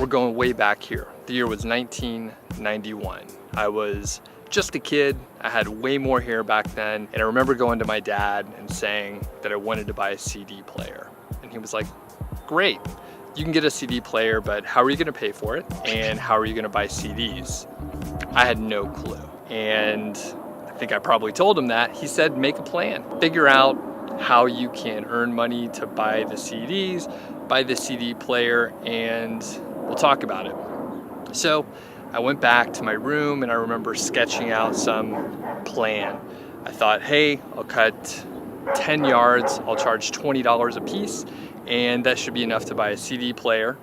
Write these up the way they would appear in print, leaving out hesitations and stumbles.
We're going way back here. The year was 1991. I was just a kid. I had way more hair back then. And I remember going to my dad and saying that I wanted to buy a CD player. And he was like, great, you can get a CD player, but how are you gonna pay for it? And how are you gonna buy CDs? I had no clue. And I think I probably told him that. He said, make a plan. Figure out how you can earn money to buy the CDs, buy the CD player, and we'll talk about it. So I went back to my room and I remember sketching out some plan. I thought, hey, I'll cut 10 yards, I'll charge $20 a piece, and that should be enough to buy a CD player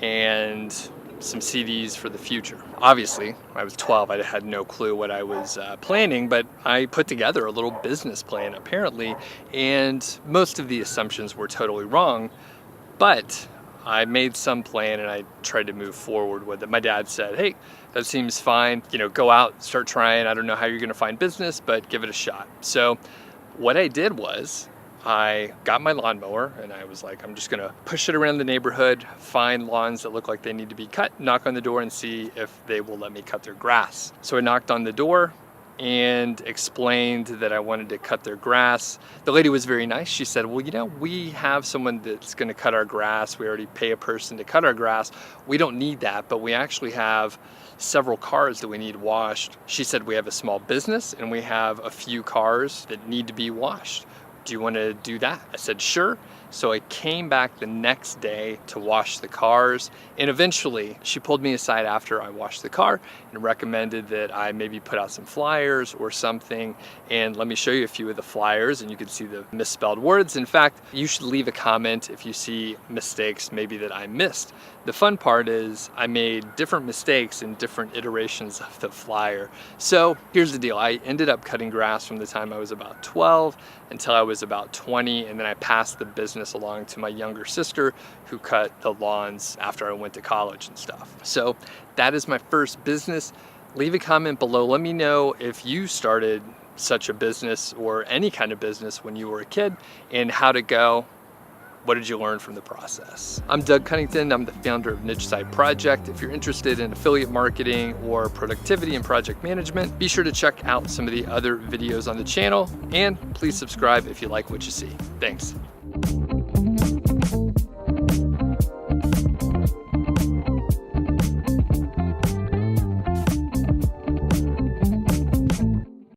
and some CDs for the future. Obviously, I was 12, I had no clue what I was planning, but I put together a little business plan apparently, and most of the assumptions were totally wrong, but I made some plan and I tried to move forward with it. My dad said, hey, that seems fine. You know, go out, start trying. I don't know how you're gonna find business, but give it a shot. So what I did was I got my lawnmower and I was like, I'm just gonna push it around the neighborhood, find lawns that look like they need to be cut, knock on the door and see if they will let me cut their grass. So I knocked on the door and explained that I wanted to cut their grass. The lady was very nice. She said, well, you know, we have someone that's gonna cut our grass. We already pay a person to cut our grass. We don't need that, but we actually have several cars that we need washed. She said, we have a small business and we have a few cars that need to be washed. Do you want to do that? I said, sure. So I came back the next day to wash the cars, and eventually she pulled me aside after I washed the car and recommended that I maybe put out some flyers or something, and let me show you a few of the flyers and you can see the misspelled words. In fact, you should leave a comment if you see mistakes maybe that I missed. The fun part is I made different mistakes in different iterations of the flyer. So here's the deal. I ended up cutting grass from the time I was about 12 until I was about 20, and then I passed the business along to my younger sister who cut the lawns after I went to college and stuff. So that is my first business. Leave a comment below. Let me know if you started such a business or any kind of business when you were a kid and how'd it go. What did you learn from the process? I'm Doug Cunnington. I'm the founder of Niche Site Project. If you're interested in affiliate marketing or productivity and project management, be sure to check out some of the other videos on the channel, and please subscribe if you like what you see. Thanks.